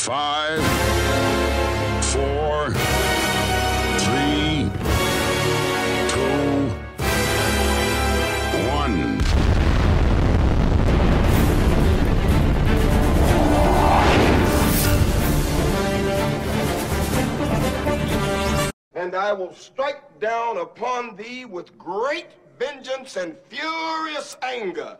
5, 4, 3, 2, 1. And I will strike down upon thee with great vengeance and furious anger.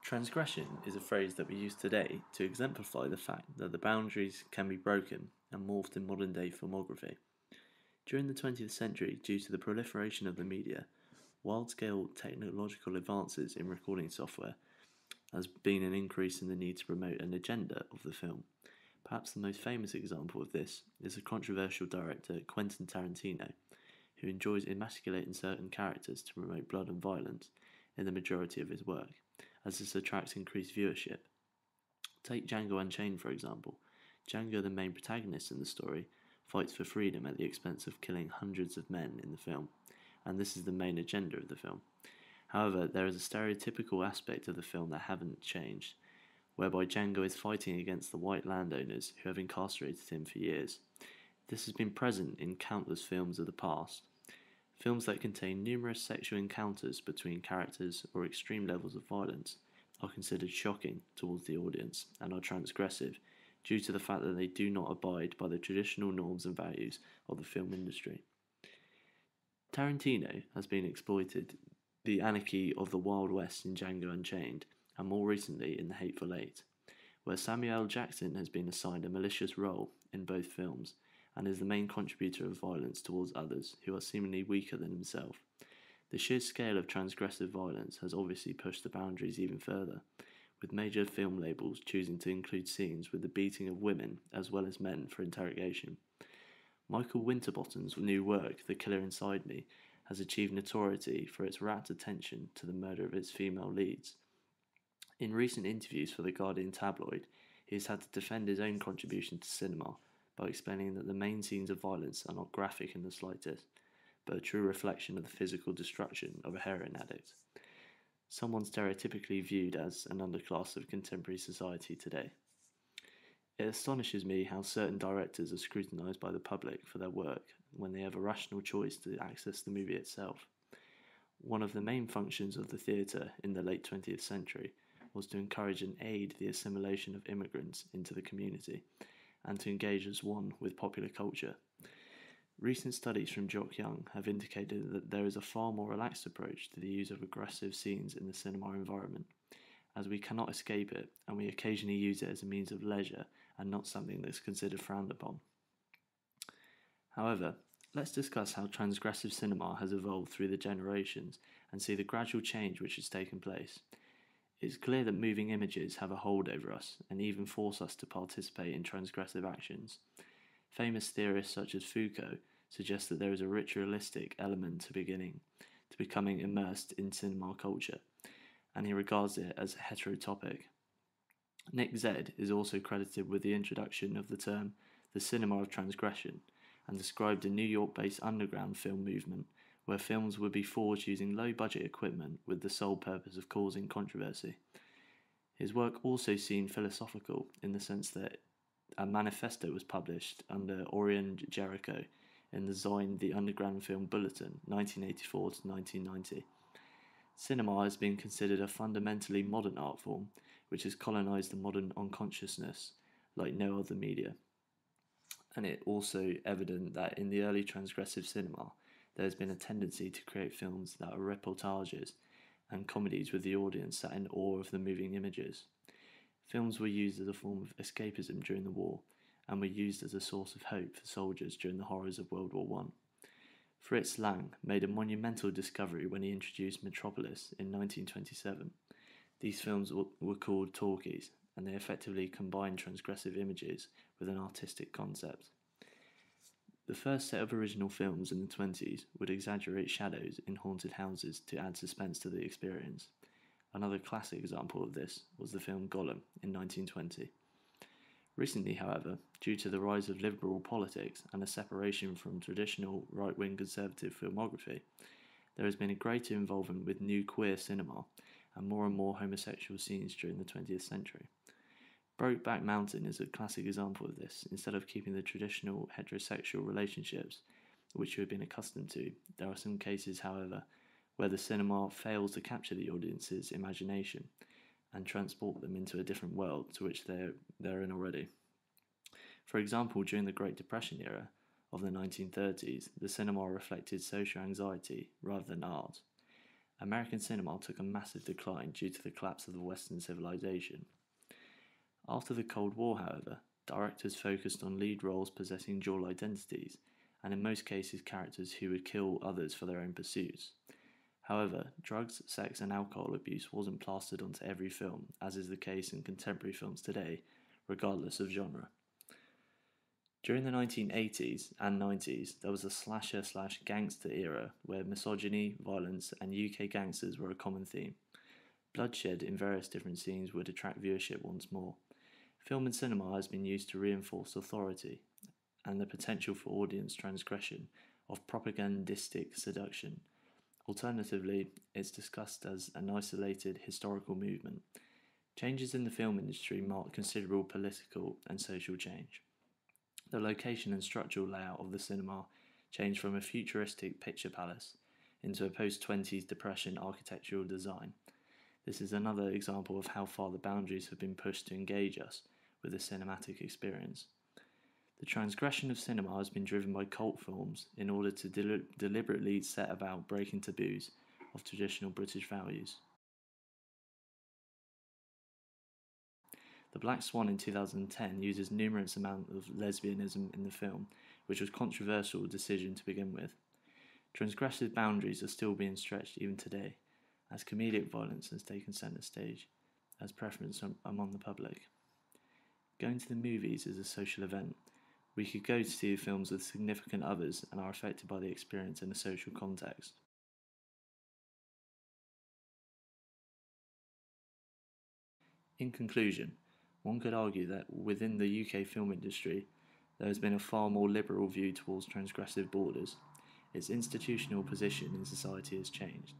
Transgression is a phrase that we use today to exemplify the fact that the boundaries can be broken and morphed in modern-day filmography. During the 20th century, due to the proliferation of the media, wide-scale technological advances in recording software has been an increase in the need to promote an agenda of the film. Perhaps the most famous example of this is the controversial director Quentin Tarantino, who enjoys emasculating certain characters to promote blood and violence in the majority of his work, as this attracts increased viewership. Take Django Unchained for example. Django, the main protagonist in the story, fights for freedom at the expense of killing hundreds of men in the film, and this is the main agenda of the film. However, there is a stereotypical aspect of the film that haven't changed, whereby Django is fighting against the white landowners who have incarcerated him for years. This has been present in countless films of the past. Films that contain numerous sexual encounters between characters or extreme levels of violence are considered shocking towards the audience and are transgressive due to the fact that they do not abide by the traditional norms and values of the film industry. Tarantino has been exploited the anarchy of the Wild West in Django Unchained, and more recently in The Hateful Eight, where Samuel L. Jackson has been assigned a malicious role in both films and is the main contributor of violence towards others who are seemingly weaker than himself. The sheer scale of transgressive violence has obviously pushed the boundaries even further, with major film labels choosing to include scenes with the beating of women as well as men for interrogation. Michael Winterbottom's new work, The Killer Inside Me, has achieved notoriety for its rapt attention to the murder of its female leads. In recent interviews for The Guardian tabloid, he has had to defend his own contribution to cinema by explaining that the main scenes of violence are not graphic in the slightest, but a true reflection of the physical destruction of a heroin addict, someone stereotypically viewed as an underclass of contemporary society today. It astonishes me how certain directors are scrutinised by the public for their work when they have a rational choice to access the movie itself. One of the main functions of the theatre in the late 20th century was to encourage and aid the assimilation of immigrants into the community, and to engage as one with popular culture. Recent studies from Jock Young have indicated that there is a far more relaxed approach to the use of aggressive scenes in the cinema environment, as we cannot escape it, and we occasionally use it as a means of leisure and not something that's considered frowned upon. However, let's discuss how transgressive cinema has evolved through the generations and see the gradual change which has taken place. It's clear that moving images have a hold over us and even force us to participate in transgressive actions. Famous theorists such as Foucault suggest that there is a ritualistic element to becoming immersed in cinema culture, and he regards it as heterotopic. Nick Zedd is also credited with the introduction of the term the cinema of transgression, and described a New York-based underground film movement where films would be forged using low-budget equipment with the sole purpose of causing controversy. His work also seemed philosophical in the sense that a manifesto was published under Orion Jericho in the zine The Underground Film Bulletin, 1984 to 1990. Cinema has been considered a fundamentally modern art form, which has colonised the modern unconsciousness like no other media. And it also evident that in the early transgressive cinema, there has been a tendency to create films that are reportages and comedies with the audience sat in awe of the moving images. Films were used as a form of escapism during the war, and were used as a source of hope for soldiers during the horrors of World War I. Fritz Lang made a monumental discovery when he introduced Metropolis in 1927. These films were called talkies, and they effectively combined transgressive images with an artistic concept. The first set of original films in the 20s would exaggerate shadows in haunted houses to add suspense to the experience. Another classic example of this was the film Gollum in 1920. Recently, however, due to the rise of liberal politics and a separation from traditional right-wing conservative filmography, there has been a greater involvement with new queer cinema and more homosexual scenes during the 20th century. Brokeback Mountain is a classic example of this. Instead of keeping the traditional heterosexual relationships which we have been accustomed to, there are some cases, however, where the cinema fails to capture the audience's imagination and transport them into a different world to which they're in already. For example, during the Great Depression era of the 1930s, the cinema reflected social anxiety rather than art. American cinema took a massive decline due to the collapse of the Western civilization. After the Cold War, however, directors focused on lead roles possessing dual identities, and in most cases characters who would kill others for their own pursuits. However, drugs, sex and alcohol abuse wasn't plastered onto every film, as is the case in contemporary films today, regardless of genre. During the 1980s and 90s, there was a slasher/gangster era where misogyny, violence and UK gangsters were a common theme. Bloodshed in various different scenes would attract viewership once more. Film and cinema has been used to reinforce authority and the potential for audience transgression of propagandistic seduction. Alternatively, it's discussed as an isolated historical movement. Changes in the film industry marked considerable political and social change. The location and structural layout of the cinema changed from a futuristic picture palace into a post-20s Depression architectural design. This is another example of how far the boundaries have been pushed to engage us with a cinematic experience. The transgression of cinema has been driven by cult films in order to deliberately set about breaking taboos of traditional British values. The Black Swan in 2010 uses numerous amounts of lesbianism in the film, which was a controversial decision to begin with. Transgressive boundaries are still being stretched even today, as comedic violence has taken centre stage as preference among the public. Going to the movies is a social event. We could go to see films with significant others and are affected by the experience in a social context. In conclusion, one could argue that within the UK film industry, there has been a far more liberal view towards transgressive borders. Its institutional position in society has changed.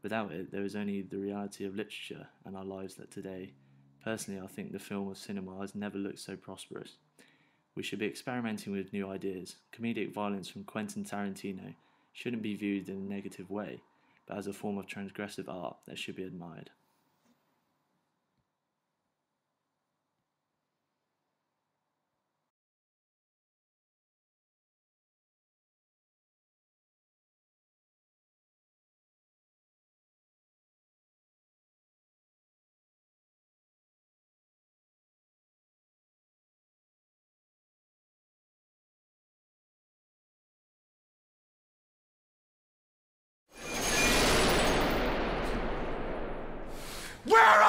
Without it, there is only the reality of literature and our lives that today. Personally, I think the film of cinema has never looked so prosperous. We should be experimenting with new ideas. Comedic violence from Quentin Tarantino shouldn't be viewed in a negative way, but as a form of transgressive art that should be admired. Where